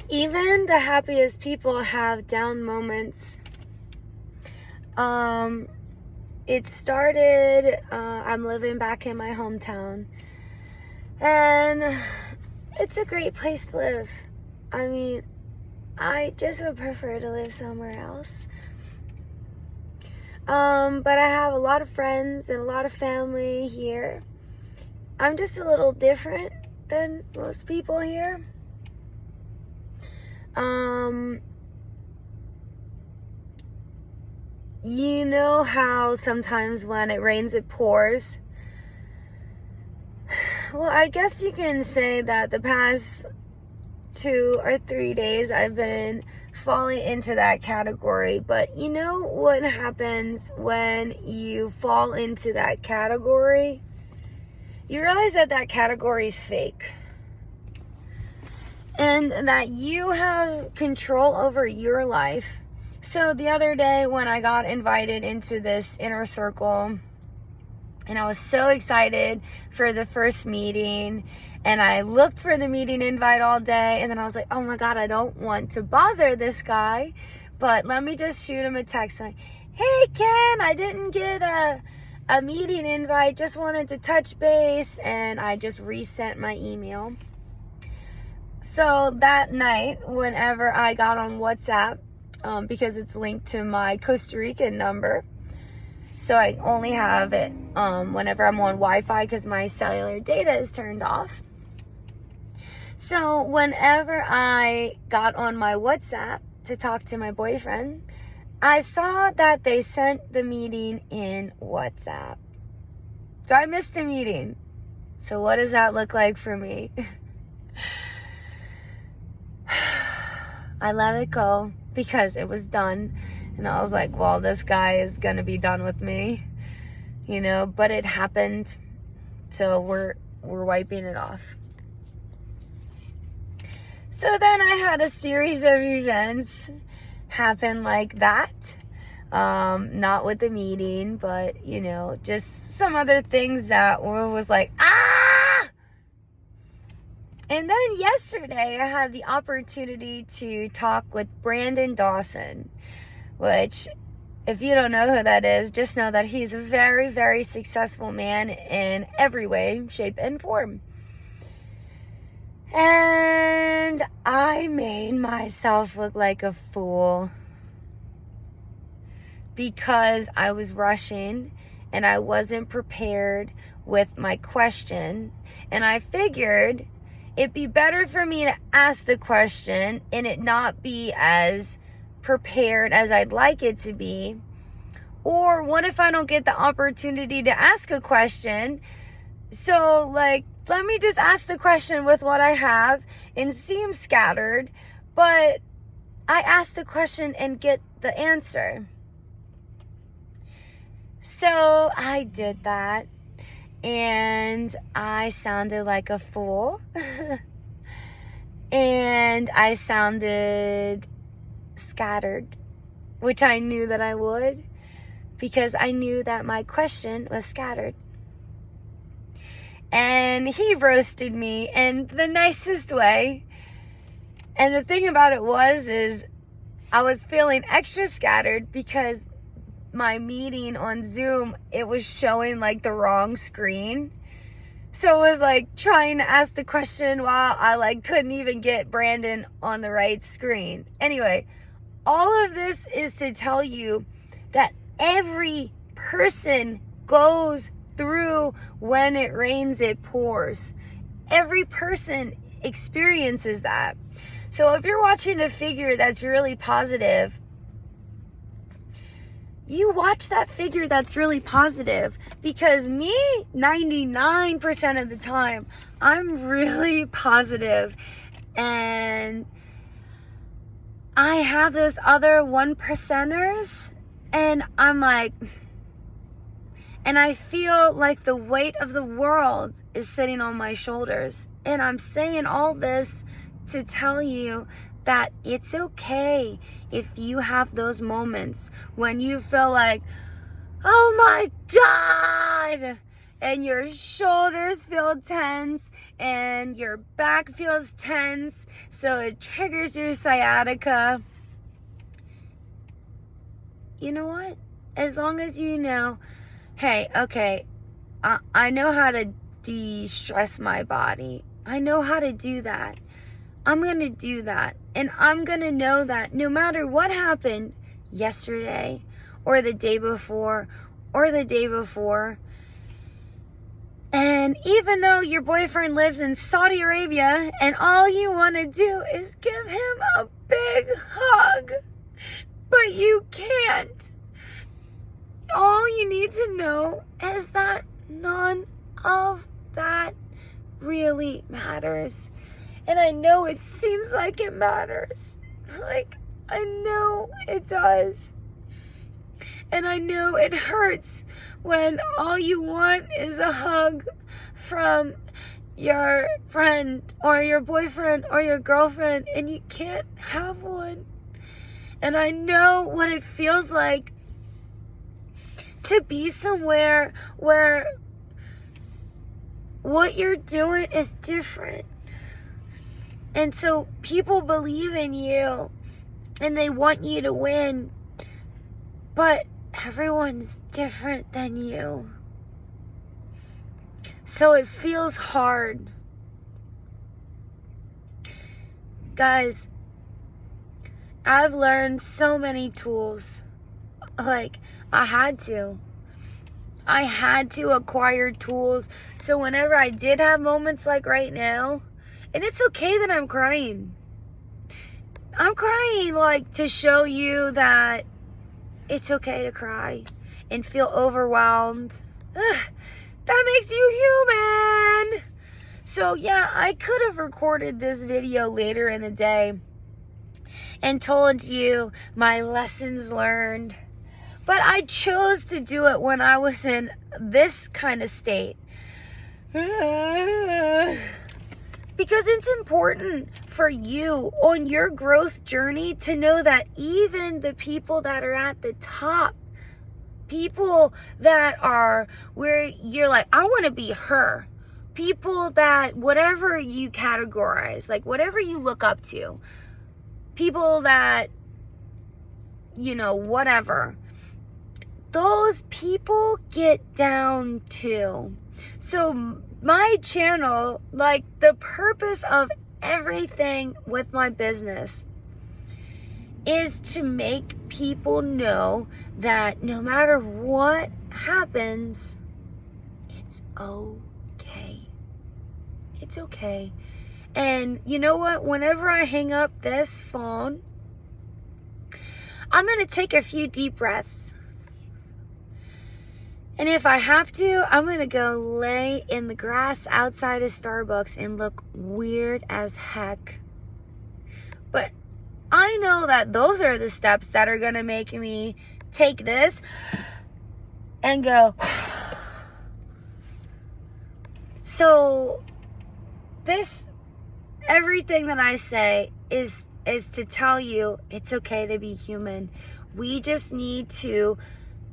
Even the happiest people have down moments. It started, I'm living back in my hometown, and it's a great place to live. I mean, I just would prefer to live somewhere else. But I have a lot of friends and a lot of family here. I'm just a little different than most people here. You know how sometimes when it rains, it pours? Well, I guess you can say that the past 2 or 3 days I've been falling into that category. But you know what happens when you fall into that category? You realize that that category is fake. And that you have control over your life. So the other day when I got invited into this inner circle, and I was so excited for the first meeting, and I looked for the meeting invite all day, and then I was like, oh my God, I don't want to bother this guy, but let me just shoot him a text like, hey Ken, I didn't get a meeting invite, just wanted to touch base, and I just resent my email. So that night, whenever I got on WhatsApp, because it's linked to my Costa Rican number, so I only have it whenever I'm on Wi-Fi because my cellular data is turned off. So whenever I got on my WhatsApp to talk to my boyfriend, I saw that they sent the meeting in WhatsApp. So I missed the meeting. So what does that look like for me? I let it go because it was done. And I was like, well, this guy is going to be done with me, you know, but it happened. So we're wiping it off. So then I had a series of events happen like that. Not with the meeting, but, you know, just some other things that was like, ah! And then yesterday I had the opportunity to talk with Brandon Dawson, which, if you don't know who that is, just know that he's a very, very successful man in every way, shape, and form. And I made myself look like a fool because I was rushing and I wasn't prepared with my question. And I figured it'd be better for me to ask the question and it not be as prepared as I'd like it to be. Or what if I don't get the opportunity to ask a question? So, like, let me just ask the question with what I have and seem scattered, but I ask the question and get the answer. So I did that, and I sounded like a fool, and I sounded scattered, which I knew that I would, because I knew that my question was scattered. And he roasted me in the nicest way. And the thing about it is I was feeling extra scattered because my meeting on Zoom, it was showing like the wrong screen. So it was like trying to ask the question while I like couldn't even get Brandon on the right screen. Anyway, all of this is to tell you that every person goes through when it rains, it pours. Every person experiences that. So if you're watching a figure that's really positive, you watch that figure that's really positive, because me, 99% of the time, I'm really positive, and I have those other 1%ers, and I'm like, and I feel like the weight of the world is sitting on my shoulders. And I'm saying all this to tell you that it's okay if you have those moments when you feel like, oh my God, and your shoulders feel tense and your back feels tense, so it triggers your sciatica. You know what? As long as you know, hey, okay, I know how to de-stress my body. I know how to do that. I'm going to do that. And I'm going to know that no matter what happened yesterday or the day before or the day before, and even though your boyfriend lives in Saudi Arabia and all you want to do is give him a big hug, but you can't, all you need to know is that none of that really matters. And I know it seems like it matters. Like, I know it does. And I know it hurts when all you want is a hug from your friend or your boyfriend or your girlfriend and you can't have one. And I know what it feels like to be somewhere where what you're doing is different. And so people believe in you and they want you to win, but everyone's different than you. So it feels hard. Guys, I've learned so many tools. Like, I had to acquire tools. So whenever I did have moments like right now, and it's okay that I'm crying. I'm crying like to show you that it's okay to cry and feel overwhelmed. That makes you human. So yeah, I could have recorded this video later in the day and told you my lessons learned. But I chose to do it when I was in this kind of state. Because it's important for you on your growth journey to know that even the people that are at the top, people that are where you're like, I want to be her. People that, whatever you categorize, like whatever you look up to, people that, you know, whatever, those people get down too. So my channel, like the purpose of everything with my business is to make people know that no matter what happens, it's okay. It's okay. And you know what? Whenever I hang up this phone, I'm going to take a few deep breaths. And if I have to, I'm going to go lay in the grass outside of Starbucks and look weird as heck. But I know that those are the steps that are going to make me take this and go. So this, everything that I say is to tell you it's okay to be human. We just need to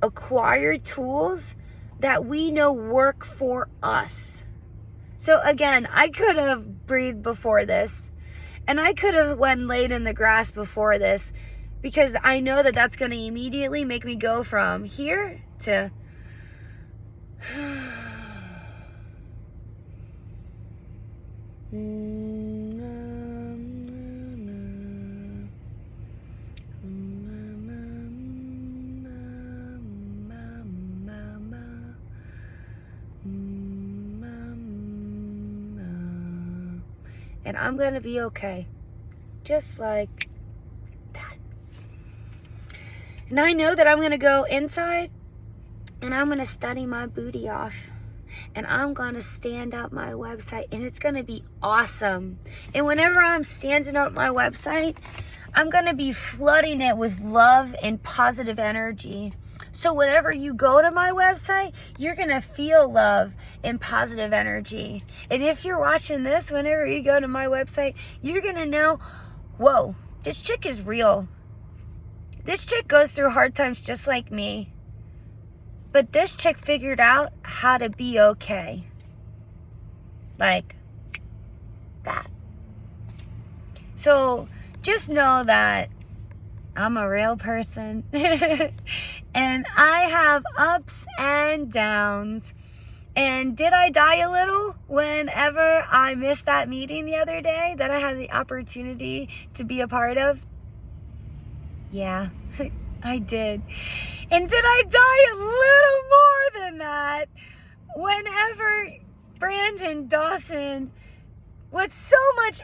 acquire tools that we know work for us. So again, I could have breathed before this, and I could have went laid in the grass before this, because I know that that's going to immediately make me go from here to and I'm going to be okay. Just like that. And I know that I'm going to go inside and I'm going to study my booty off. And I'm going to stand up my website and it's going to be awesome. And whenever I'm standing up my website, I'm going to be flooding it with love and positive energy. So whenever you go to my website, you're going to feel love and positive energy. And if you're watching this, whenever you go to my website, you're going to know, whoa, this chick is real. This chick goes through hard times just like me. But this chick figured out how to be okay. Like that. So just know that I'm a real person. And I have ups and downs. And did I die a little whenever I missed that meeting the other day that I had the opportunity to be a part of? Yeah, I did. And did I die a little more than that whenever Brandon Dawson, with so much,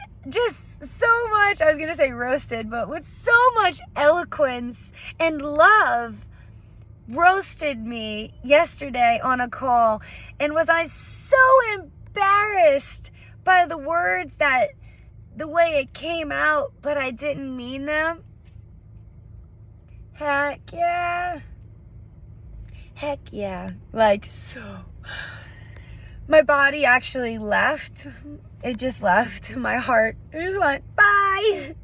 I was going to say roasted, but with so much eloquence and love, roasted me yesterday on a call? And was I so embarrassed by the words, that the way it came out, but I didn't mean them? Heck yeah. Heck yeah. Like, so. My body actually left. It just left. My heart just went, bye.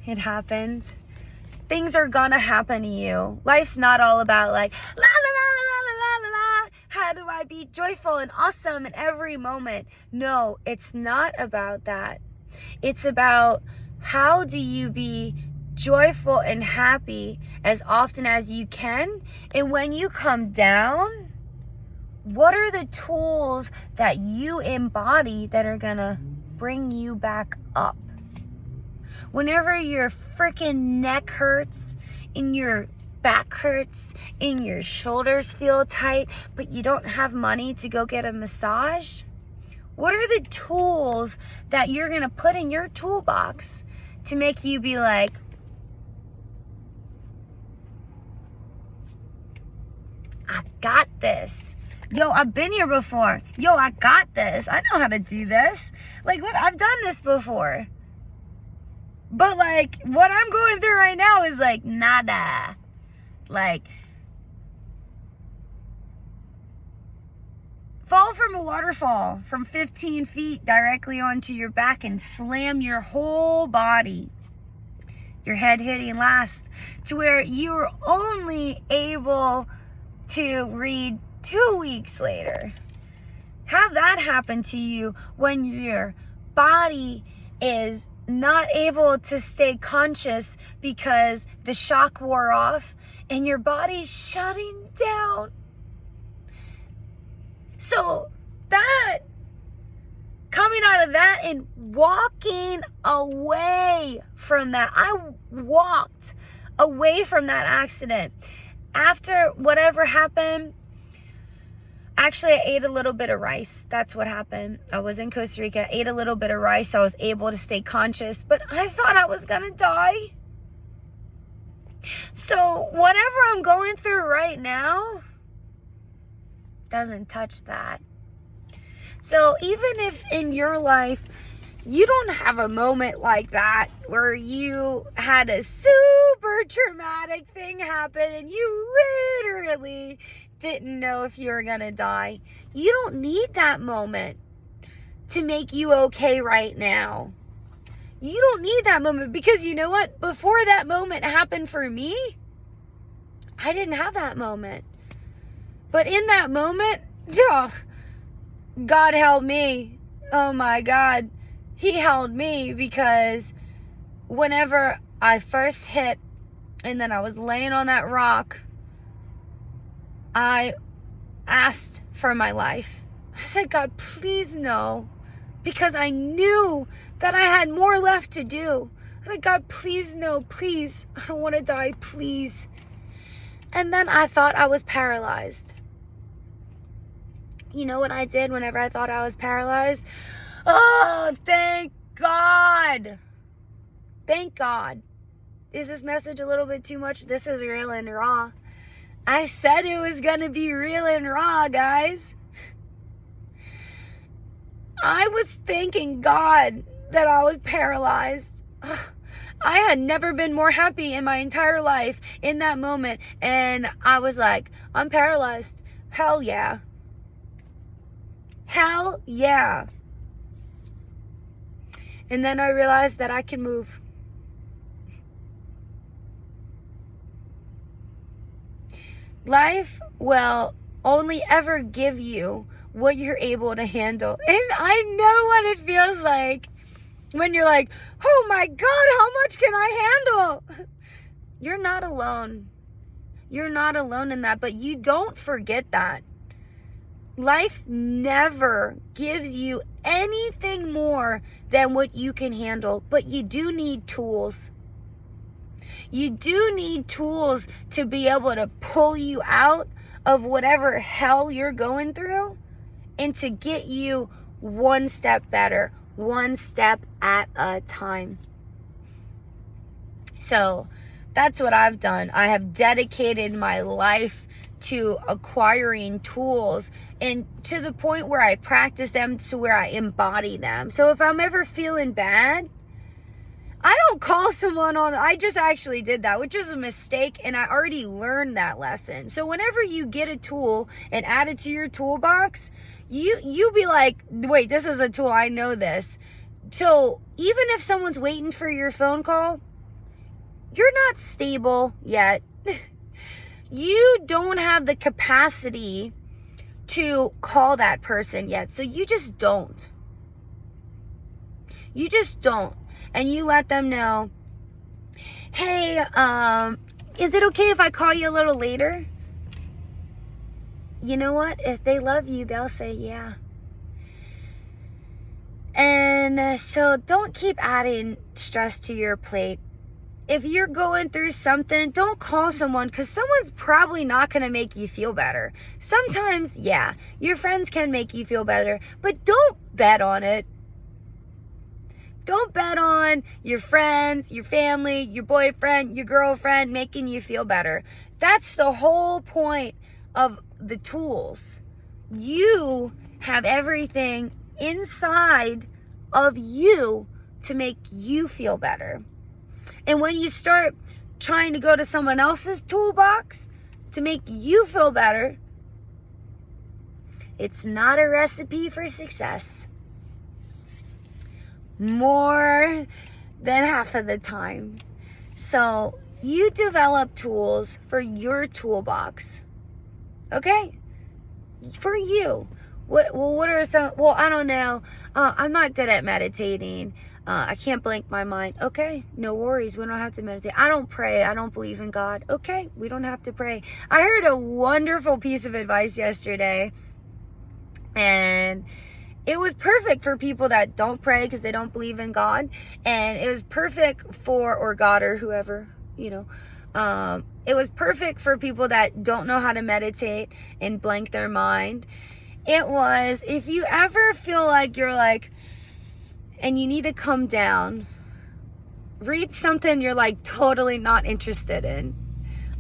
It happened. Things are gonna happen to you. Life's not all about like, la la la la la la la la. How do I be joyful and awesome in every moment? No, it's not about that. It's about how do you be joyful and happy as often as you can. And when you come down, what are the tools that you embody that are gonna bring you back up? Whenever your freaking neck hurts and your back hurts and your shoulders feel tight, but you don't have money to go get a massage, what are the tools that you're going to put in your toolbox to make you be like, I got this. Yo, I've been here before. Yo, I got this. I know how to do this. Like, look, I've done this before. But like, what I'm going through right now is like nada. Like, fall from a waterfall from 15 feet directly onto your back and slam your whole body, your head hitting last, to where you're only able to read 2 weeks later. Have that happen to you when your body is not able to stay conscious because the shock wore off and your body's shutting down. So that, coming out of that and walking away from that, I walked away from that accident. After whatever happened, actually, I ate a little bit of rice. That's what happened. I was in Costa Rica, ate a little bit of rice. I was able to stay conscious, but I thought I was going to die. So whatever I'm going through right now doesn't touch that. So even if in your life you don't have a moment like that where you had a super traumatic thing happen and you literally didn't know if you were gonna die, you don't need that moment to make you okay right now. You don't need that moment, because you know what? Before that moment happened for me, I didn't have that moment. But in that moment, oh, God help me. Oh my God. He held me, because whenever I first hit and then I was laying on that rock, I asked for my life. I said, God, please no, because I knew that I had more left to do. I said, God, please no, please. I don't want to die, please. And then I thought I was paralyzed. You know what I did whenever I thought I was paralyzed? Oh, thank God. Thank God. Is this message a little bit too much? This is real and raw. I said it was going to be real and raw, guys. I was thanking God that I was paralyzed. I had never been more happy in my entire life in that moment. And I was like, I'm paralyzed. Hell yeah. Hell yeah. And then I realized that I can move. Life will only ever give you what you're able to handle. And I know what it feels like when you're like, oh my God, how much can I handle? You're not alone. You're not alone in that, but you don't forget that. Life never gives you anything more than what you can handle, but you do need tools. You do need tools to be able to pull you out of whatever hell you're going through and to get you one step better, one step at a time. So that's what I've done. I have dedicated my life to acquiring tools, and to the point where I practice them to where I embody them. So if I'm ever feeling bad, I don't call someone on. I just actually did that, which is a mistake, and I already learned that lesson. So whenever you get a tool and add it to your toolbox, you be like, wait, this is a tool, I know this. So even if someone's waiting for your phone call, you're not stable yet. You don't have the capacity to call that person yet. So you just don't. You just don't. And you let them know, hey, is it okay if I call you a little later? You know what? If they love you, they'll say yeah. And so don't keep adding stress to your plate. If you're going through something, don't call someone, because someone's probably not going to make you feel better. Sometimes, yeah, your friends can make you feel better, but don't bet on it. Don't bet on your friends, your family, your boyfriend, your girlfriend making you feel better. That's the whole point of the tools. You have everything inside of you to make you feel better. And when you start trying to go to someone else's toolbox to make you feel better, it's not a recipe for success. More than half of the time. So you develop tools for your toolbox. Okay? For you. What are some, I don't know. I'm not good at meditating. I can't blank my mind. Okay, no worries. We don't have to meditate. I don't pray. I don't believe in God. Okay, we don't have to pray. I heard a wonderful piece of advice yesterday, and it was perfect for people that don't pray because they don't believe in God. And it was perfect for, or God or whoever, you know. It was perfect for people that don't know how to meditate and blank their mind. It was, if you ever feel like you're like, and you need to come down, read something you're like totally not interested in,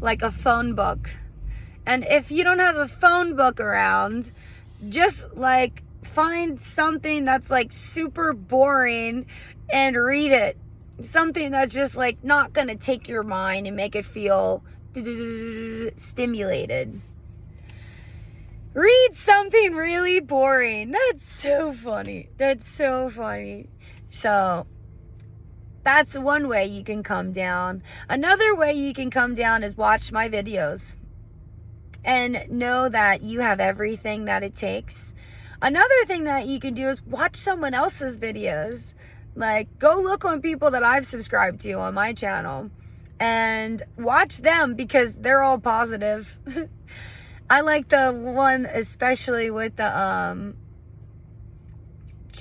like a phone book. And if you don't have a phone book around, just like find something that's like super boring and read it. Something that's just like not gonna take your mind and make it feel stimulated. Read something really boring. That's so funny. That's so funny. So that's one way you can come down. Another way you can come down is watch my videos and know that you have everything that it takes. Another thing that you can do is watch someone else's videos. Like, go look on people that I've subscribed to on my channel and watch them, because they're all positive. I like the one especially with the,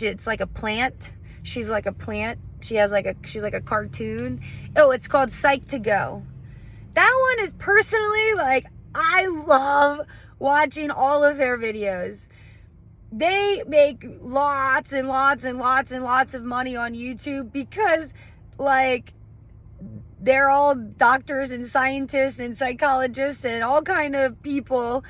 it's like a plant. She's like a plant. She's like a cartoon. Oh, it's called Psych to Go. That one is personally, like, I love watching all of their videos. They make lots and lots and lots and lots of money on YouTube because, like, they're all doctors and scientists and psychologists and all kind of people,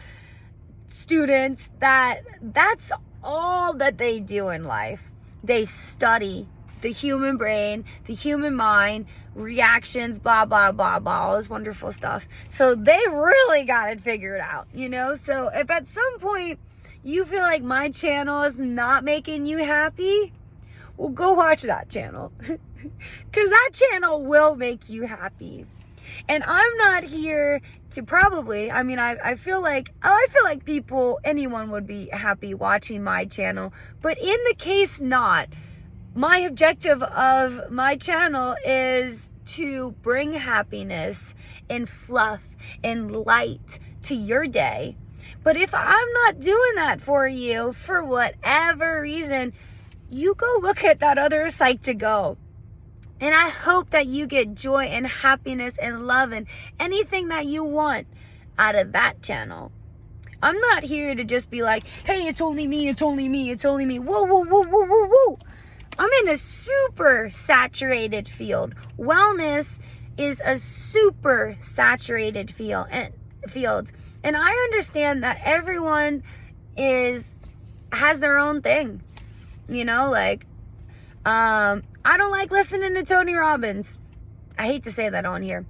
students, that's all that they do in life. They study the human brain, the human mind, reactions, blah, blah, blah, blah, all this wonderful stuff. So they really got it figured out, you know? So if at some point you feel like my channel is not making you happy, well, go watch that channel. Because that channel will make you happy. And I'm not here to probably, I mean, I feel like people, anyone would be happy watching my channel, but in the case not, my objective of my channel is to bring happiness and fluff and light to your day. But if I'm not doing that for you, for whatever reason, you go look at that other Psych2Go. And I hope that you get joy and happiness and love and anything that you want out of that channel. I'm not here to just be like, hey, it's only me, it's only me, it's only me. Whoa, whoa, whoa, whoa, whoa, whoa. I'm in a super saturated field. Wellness is a super saturated field. And I understand that everyone has their own thing. You know, like, I don't like listening to Tony Robbins. I hate to say that on here.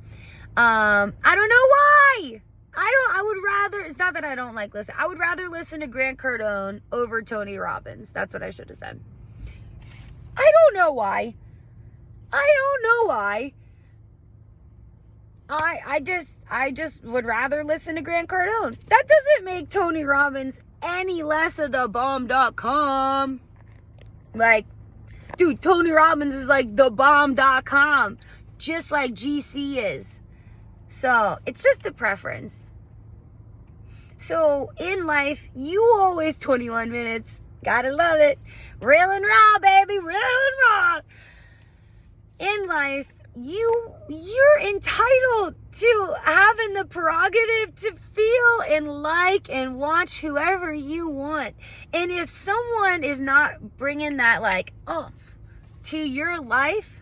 I don't know why. I would rather, it's not that I don't like listen. I would rather listen to Grant Cardone over Tony Robbins. That's what I should have said. I don't know why. I just would rather listen to Grant Cardone. That doesn't make Tony Robbins any less of the bomb.com. Like, dude, Tony Robbins is like the bomb.com, just like GC is. So it's just a preference. So in life, you always 21 minutes. Gotta love it. Real and raw, baby. Real and raw. In life, you're entitled to having the prerogative to feel and like and watch whoever you want. And if someone is not bringing that like oomph to your life,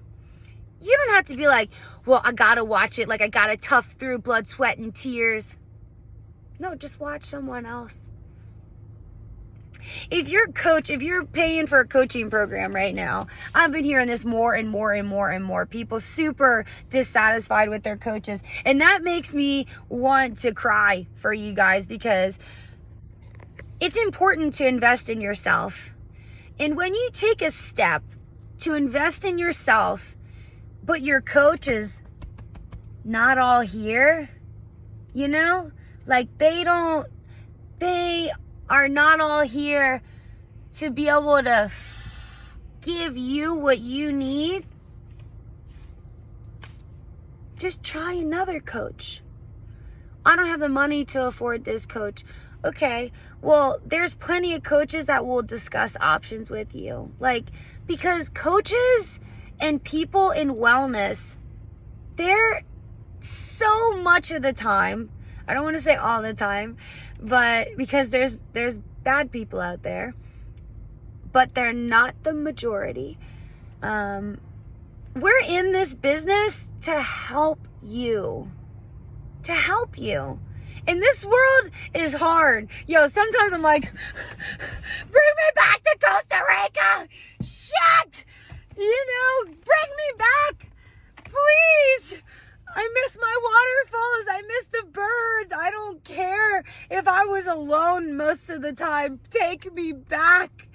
you don't have to be like, well, I gotta watch it. Like I gotta tough through blood, sweat, and tears. No, just watch someone else. If you're paying for a coaching program right now, I've been hearing this more and more and more and more. People super dissatisfied with their coaches. And that makes me want to cry for you guys, because it's important to invest in yourself. And when you take a step to invest in yourself, but your coach is not all here, you know, like they are not all here to be able to give you what you need, just try another coach. I don't have the money to afford this coach. Okay, well, there's plenty of coaches that will discuss options with you. Like, because coaches and people in wellness, they're so much of the time, I don't want to say all the time, but because there's bad people out there, but they're not the majority. We're in this business to help you. And this world is hard. Yo, sometimes I'm like, bring me back to Costa Rica. Shit. You know, bring me back. Please. I miss my waterfalls. I miss the birds. I don't care if I was alone most of the time. Take me back.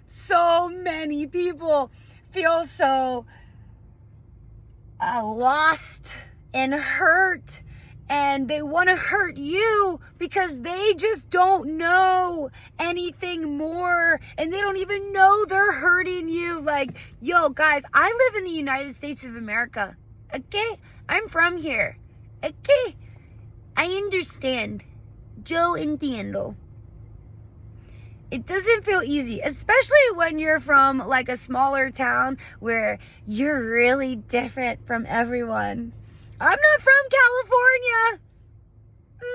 So many people feel so lost and hurt, and they want to hurt you because they just don't know anything more, and they don't even know they're hurting you. Like, yo, guys, I live in the United States of America. Okay? I'm from here. Okay? I understand. Yo entiendo. It doesn't feel easy, especially when you're from like a smaller town where you're really different from everyone. I'm not from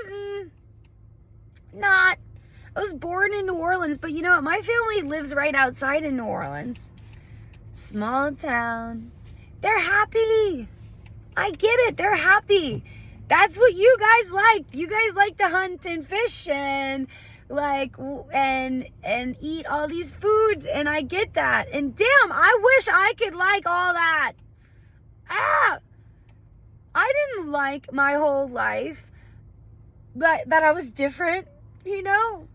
California. Not. I was born in New Orleans, but you know what? My family lives right outside of New Orleans. Small town. They're happy. I get it. They're happy. That's what you guys like. You guys like to hunt and fish and like and eat all these foods, and I get that. And damn, I wish I could like all that. I didn't like my whole life that I was different, you know?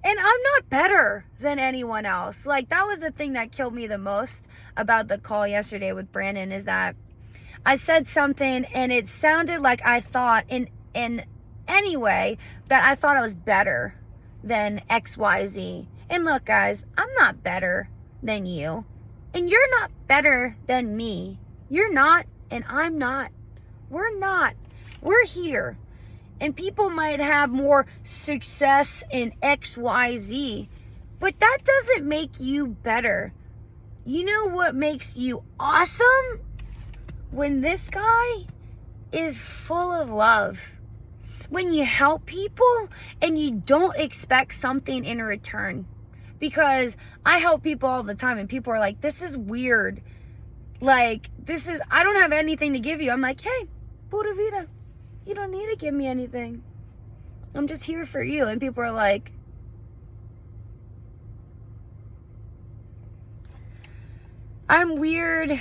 And I'm not better than anyone else. Like, that was the thing that killed me the most about the call yesterday with Brandon, is that I said something and it sounded like I thought in any way that I thought I was better than XYZ. And look, guys, I'm not better than you. And you're not better than me. You're not, and I'm not. We're not. We're here. And people might have more success in XYZ, but that doesn't make you better. You know what makes you awesome? When this guy is full of love. When you help people and you don't expect something in return. Because I help people all the time and people are like, this is weird. Like, I don't have anything to give you. I'm like, hey, pura vida. You don't need to give me anything. I'm just here for you. And people are like, I'm weird.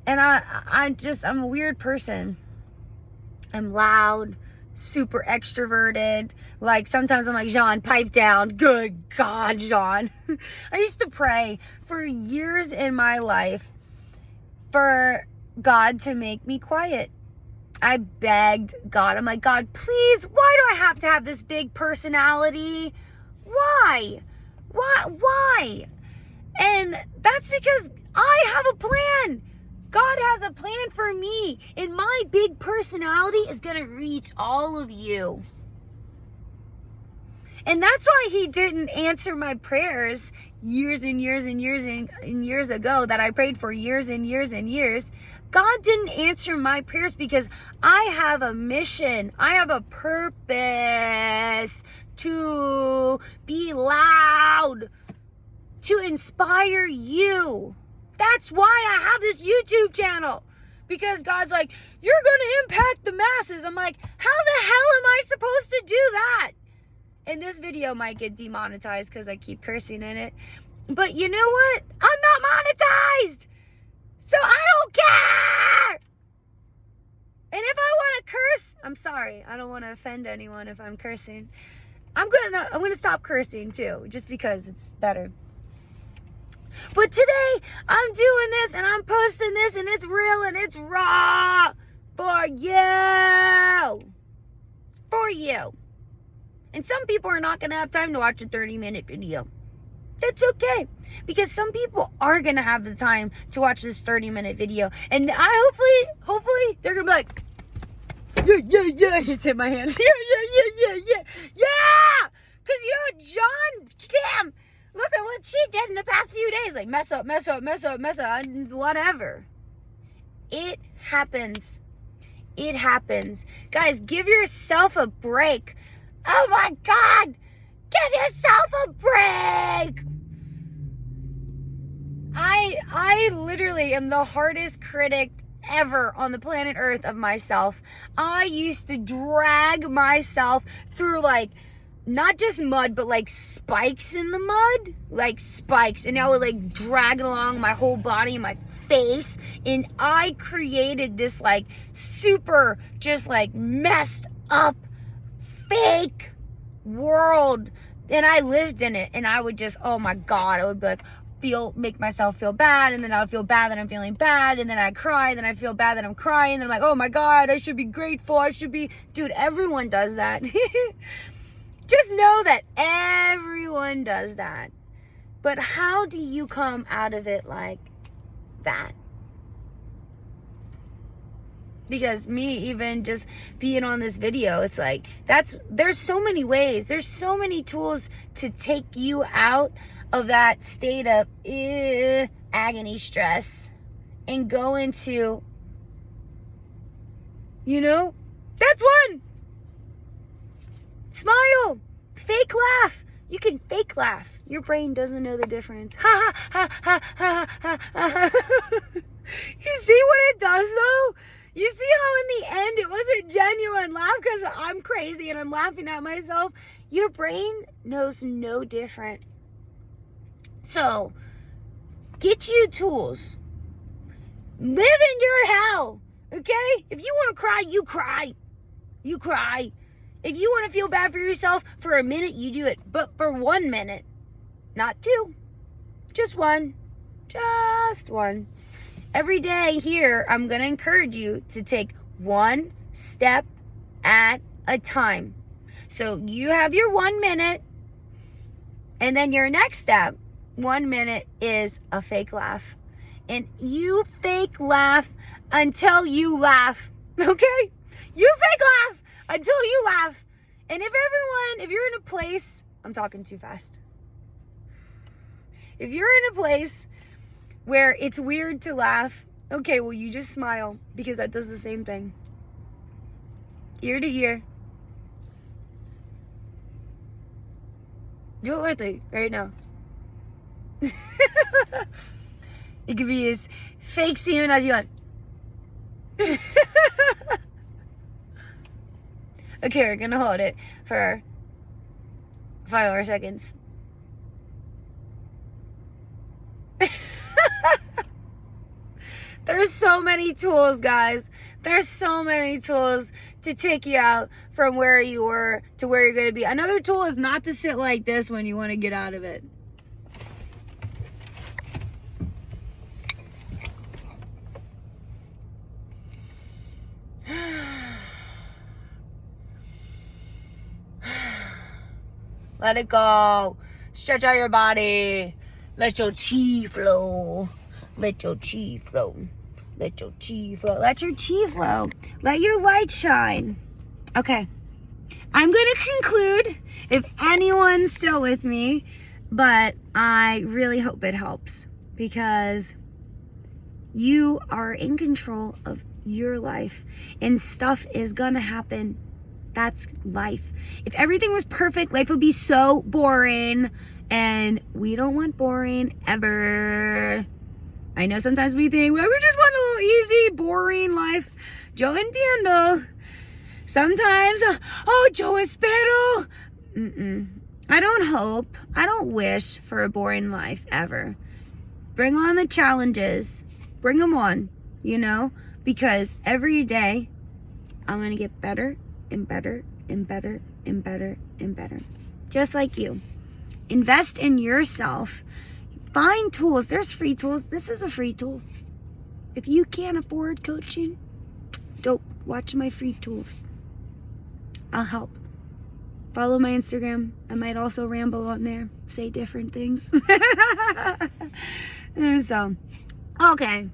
And I'm a weird person. I'm loud, super extroverted. Like, sometimes I'm like, Jean, pipe down. Good God, Jean. I used to pray for years in my life for God to make me quiet. I begged God. I'm like, God, please, why do I have to have this big personality? Why? Why? And that's because I have a plan. God has a plan for me, and my big personality is going to reach all of you. And that's why he didn't answer my prayers years and years and years and years ago that I prayed for years and years and years. God didn't answer my prayers because I have a mission. I have a purpose to be loud, to inspire you. That's why I have this YouTube channel. Because God's like, you're going to impact the masses. I'm like, how the hell am I supposed to do that? And this video might get demonetized because I keep cursing in it. But you know what? I'm not monetized. So I don't care. And if I want to curse, I'm sorry. I don't want to offend anyone if I'm cursing. I'm going to stop cursing too, just because it's better. But today, I'm doing this and I'm posting this and it's real and it's raw for you. It's for you. And some people are not going to have time to watch a 30-minute video. That's okay. Because some people are going to have the time to watch this 30-minute video. And hopefully, they're going to be like, yeah. I just hit my hand. Yeah. Because, John, damn. Look at what she did in the past few days. Like, mess up, and whatever. It happens. It happens. Guys, give yourself a break. Oh, my God. Give yourself a break. I literally am the hardest critic ever on the planet Earth of myself. I used to drag myself through, like, not just mud, but like spikes in the mud, like spikes. And I would like drag it along my whole body and my face. And I created this like super just like messed up fake world. And I lived in it. And I would just, oh my God, I would be like, make myself feel bad. And then I would feel bad that I'm feeling bad. And then I cry. Then I feel bad that I'm crying. And then I'm like, oh my God, I should be grateful. Dude, everyone does that. Just know that everyone does that. But how do you come out of it like that? Because me even just being on this video, it's like, there's so many ways. There's so many tools to take you out of that state of agony stress and go into, that's one. Smile. Fake laugh. You can fake laugh. Your brain doesn't know the difference. Ha ha ha ha ha ha. You see what it does though? You see how in the end it wasn't genuine laugh because I'm crazy and I'm laughing at myself? Your brain knows no different. So, get you tools. Live in your hell. Okay? If you want to cry, you cry. You cry. If you want to feel bad for yourself for a minute, you do it. But for 1 minute. Not 2. Just 1. Just 1. every day here, I'm going to encourage you to take one step at a time. So you have your 1 minute, and then your next step, 1 minute, is a fake laugh. And you fake laugh until you laugh, okay? You fake laugh until you laugh. And if you're in a place, I'm talking too fast. If you're in a place where it's weird to laugh, okay, well, you just smile, because that does the same thing. Ear to ear. Do it with me right now. It could be as fake semen as you want. Okay, we're gonna hold it for 5 more seconds. There's so many tools, guys. There's so many tools to take you out from where you were to where you're going to be. Another tool is not to sit like this when you want to get out of it. Let it go. Stretch out your body. Let your chi flow. Let your chi flow. Let your chi flow. Let your chi flow. Let your light shine. Okay. I'm going to conclude, if anyone's still with me, but I really hope it helps, because you are in control of your life, and stuff is going to happen. That's life. If everything was perfect, life would be so boring, and we don't want boring ever. I know sometimes we think, well, we just want a little easy, boring life. Yo entiendo. Sometimes, oh, yo espero. I don't hope, I don't wish for a boring life ever. Bring on the challenges. Bring them on, you know, because every day I'm going to get better and better and better and better and better. Just like you. Invest in yourself. Find tools. There's free tools. This is a free tool. If you can't afford coaching, dope. Watch my free tools. I'll help. Follow my Instagram. I might also ramble on there. Say different things. So, okay.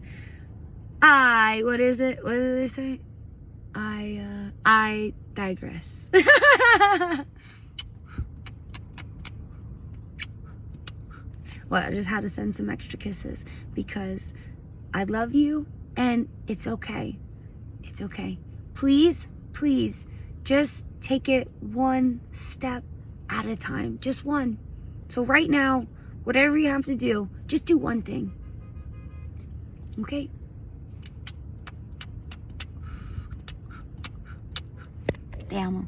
What is it? What did they say? I digress. Well, I just had to send some extra kisses because I love you, and it's okay. It's okay. Please, please, just take it one step at a time. Just one. So right now, whatever you have to do, just do one thing. Okay? Te amo.